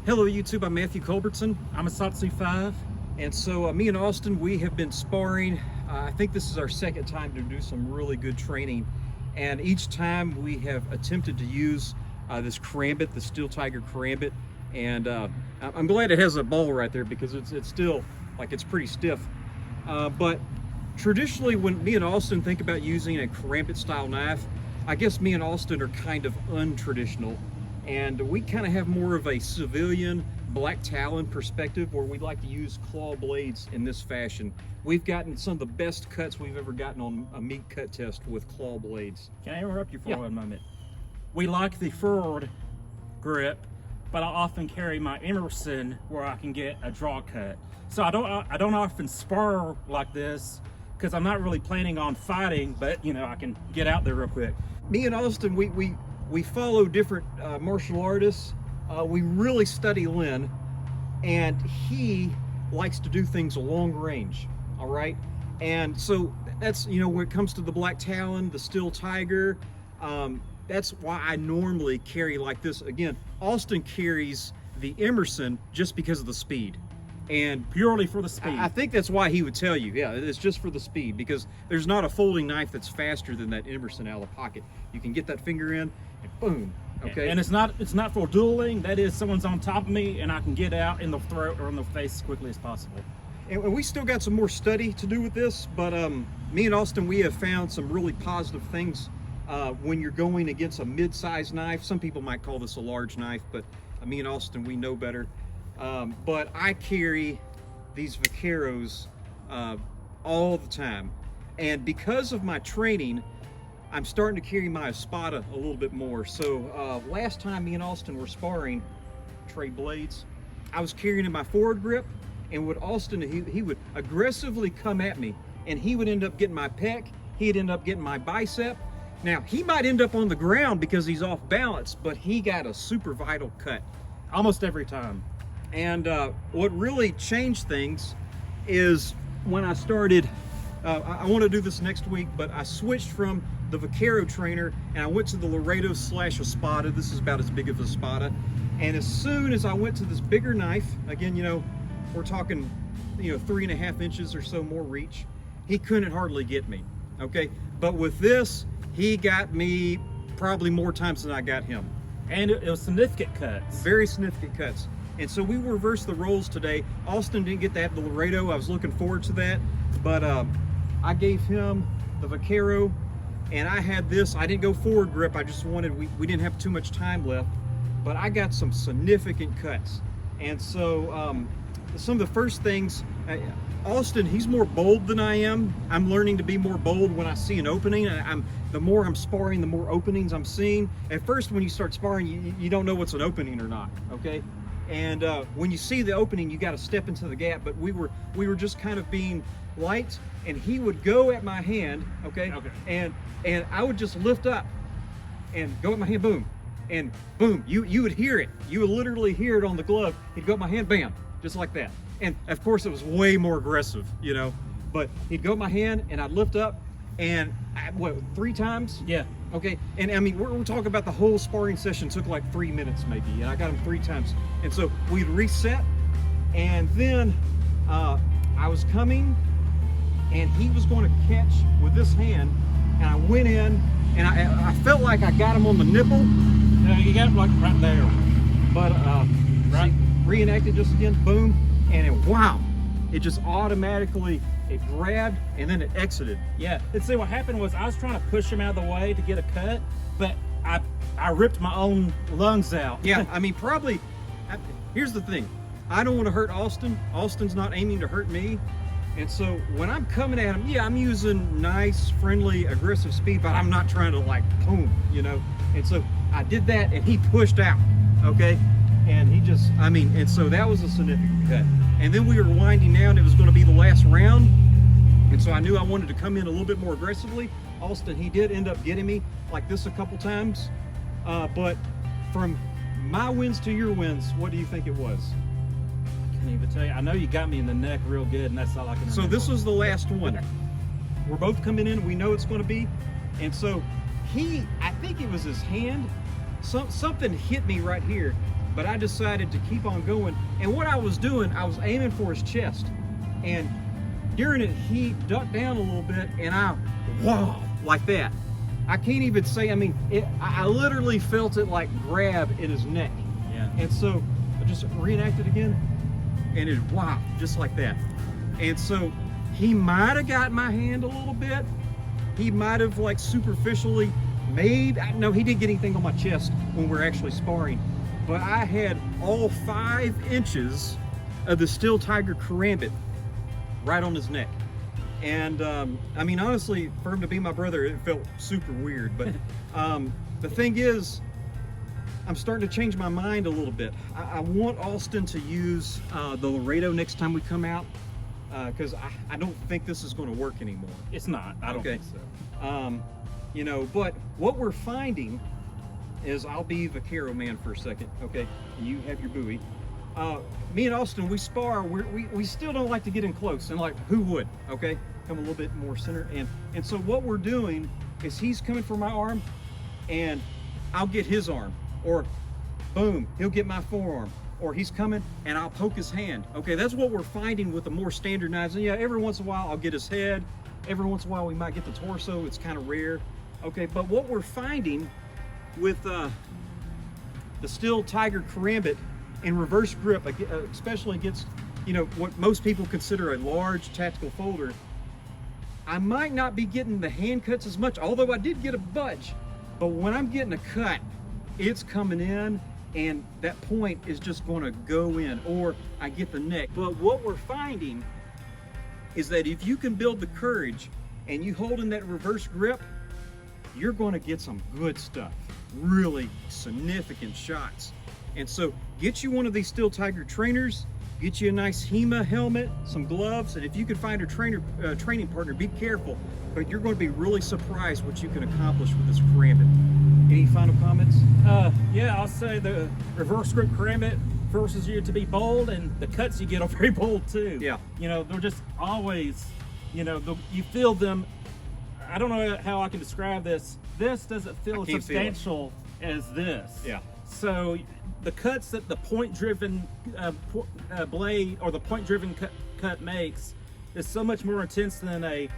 Hello YouTube, I'm Matthew Culbertson, I'm a Satsu 5. and so me and Austin, we have been sparring. I think this is our second time to do some really good training, and each time we have attempted to use this Karambit, the Steel Tiger Karambit, and I'm glad it has a ball right there because it's still, like, it's pretty stiff. But traditionally, when me and Austin think about using a Karambit style knife, I guess me and Austin are kind of untraditional. And we kind of have more of a civilian black talon perspective where we like to use claw blades in this fashion. We've gotten some of the best cuts we've ever gotten on a meat cut test with claw blades. Can I interrupt you for Yeah. 1 moment? We like the forward grip, but I often carry my Emerson where I can get a draw cut. So I don't often spar like this because I'm not really planning on fighting, but you know, I can get out there real quick. Me and Austin, we follow different martial artists. We really study Lin, and he likes to do things long range, all right? And so that's, you know, when it comes to the black talon, the steel tiger, that's why I normally carry like this. Again, Austin carries the Emerson just because of the speed. And Purely for the speed. I think that's why he would tell you, yeah, it's just for the speed, because there's not a folding knife that's faster than that Emerson out of the pocket. You can get that finger in and boom, okay? And it's not for dueling. That is, someone's on top of me and I can get out in the throat or in the face as quickly as possible. And we still got some more study to do with this, but me and Austin, we have found some really positive things when you're going against a mid-sized knife. Some people might call this a large knife, but me and Austin, we know better. But I carry these Vaqueros all the time, and because of my training, I'm starting to carry my Espada a little bit more. So last time me and Austin were sparring, trade blades, I was carrying in my forward grip, and with Austin, he would aggressively come at me, and he would end up getting my pec, he'd end up getting my bicep. Now, he might end up on the ground because he's off balance, but he got a super vital cut. Almost every time. And what really changed things is when I started, I want to do this next week, but I switched from the Vaquero trainer and I went to the Laredo / Espada. This is about as big of a Espada. And as soon as I went to this bigger knife, again, you know, we're talking, you know, 3.5 inches or so more reach, he couldn't hardly get me, okay? But with this, he got me probably more times than I got him. And it was significant cuts. Very significant cuts. And so we reversed the roles today. Austin didn't get that, the Laredo. I was looking forward to that. But I gave him the Vaquero, and I had this. I didn't go forward grip. I just wanted, we didn't have too much time left. But I got some significant cuts. And so some of the first things, Austin, he's more bold than I am. I'm learning to be more bold when I see an opening. The more I'm sparring, the more openings I'm seeing. At first, when you start sparring, you don't know what's an opening or not, okay? And when you see the opening, you got to step into the gap. But we were just kind of being light, and he would go at my hand, okay? And I would just lift up and go at my hand, boom, and boom. You would hear it. You would literally hear it on the glove. He'd go at my hand, bam, just like that. And of course, it was way more aggressive, you know. But he'd go at my hand, and I'd lift up, and what, 3 times? Yeah. Okay, and I mean, we're talking about the whole sparring session took like 3 minutes maybe, and I got him 3 times. And so we'd reset, and then I was coming, and he was going to catch with this hand, and I went in, and I felt like I got him on the nipple. No, you got him like right there. But Right. reenacted just again, boom, and it, wow, it just automatically, it grabbed and then it exited. Yeah, and see what happened was I was trying to push him out of the way to get a cut, but I ripped my own lungs out. Yeah, I mean, probably, here's the thing. I don't want to hurt Austin. Austin's not aiming to hurt me. And so when I'm coming at him, yeah, I'm using nice, friendly, aggressive speed, but I'm not trying to like, boom, you know? And so I did that and he pushed out, okay? And he just, I mean, and so that was a significant cut. And then we were winding down. It was going to be the last round. And so I knew I wanted to come in a little bit more aggressively. Austin, he did end up getting me like this a couple times. But from my wins to your wins, what do you think it was? I can't even tell you. I know you got me in the neck real good, and that's all I can remember. So this was the last one. We're both coming in. We know it's going to be. And so I think it was his hand. Something hit me right here. but I decided to keep on going. And what I was doing, I was aiming for his chest. And during it, he ducked down a little bit, and wow, like that. I can't even say, I mean, I literally felt it like grab in his neck. Yeah. And so I just reenacted again, and it, wow, just like that. And so he might have got my hand a little bit. He might have like superficially made, no, he didn't get anything on my chest when we were actually sparring. But I had all 5 inches of the Steel Tiger Karambit right on his neck. And I mean, honestly, for him to be my brother, it felt super weird. But the thing is, I'm starting to change my mind a little bit. I want Austin to use the Laredo next time we come out, because I don't think this is going to work anymore. It's not. I don't think so. You know, but what we're finding is, I'll be vaquero man for a second, okay? And you have your buoy. Me and Austin, we spar. We still don't like to get in close, and like, who would? Okay, come a little bit more center, and so what we're doing is, he's coming for my arm, and I'll get his arm, or boom, he'll get my forearm, or he's coming and I'll poke his hand. Okay, that's what we're finding with the more standardized. And yeah, every once in a while I'll get his head. Every once in a while we might get the torso. It's kind of rare. Okay, but what we're finding with the Steel Tiger Karambit in reverse grip, especially against, you know, what most people consider a large tactical folder, I might not be getting the hand cuts as much, although I did get a budge. But when I'm getting a cut, it's coming in, and that point is just going to go in, or I get the neck. But what we're finding is that if you can build the courage and you hold in that reverse grip, you're going to get some good stuff, really significant shots. And so get you one of these Steel Tiger trainers, get you a nice HEMA helmet, some gloves, and if you can find a training partner, be careful, but you're going to be really surprised what you can accomplish with this Karambit. Any final comments? Yeah, I'll say the reverse grip Karambit forces you to be bold, and the cuts you get are very bold too. Yeah. You know, they're just always, you know, you feel them. I don't know how I can describe this. This doesn't feel as substantial as this. Yeah. So the cuts that the point-driven blade, or the point-driven cut makes, is so much more intense than a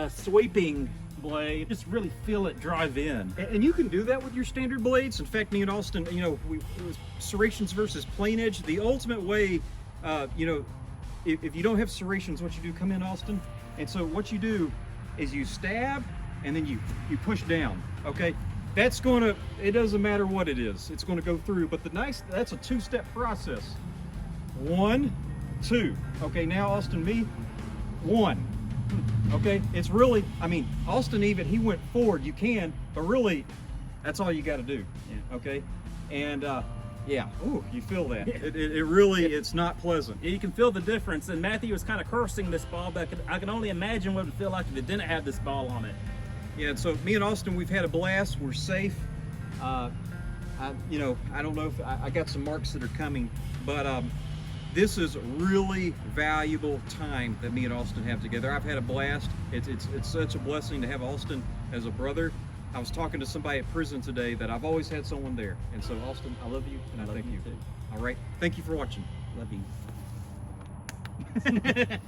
sweeping blade. Just really feel it drive in. And you can do that with your standard blades. In fact, me and Austin, you know, it was serrations versus plain edge. The ultimate way, you know, if you don't have serrations, what you do, come in, Austin, and so what you do is you stab, and then you push down. Okay, that's gonna, it doesn't matter what it is, it's gonna go through. But that's a 2-step process. 1, 2. Okay, now Austin, me, 1. Okay, it's really, I mean, Austin, even he went forward, you can, but really that's all you got to do. Yeah. Okay, and yeah, ooh, you feel that. It really, it's not pleasant. You can feel the difference, and Matthew was kind of cursing this ball, but I can only imagine what it would feel like if it didn't have this ball on it. Yeah, and so me and Austin, we've had a blast. We're safe. You know, I don't know if I got some marks that are coming, but this is really valuable time that me and Austin have together. I've had a blast. It's such a blessing to have Austin as a brother. I was talking to somebody at prison today that I've always had someone there. And so Austin, I love you, and I thank you. Too. All right, thank you for watching. Love you.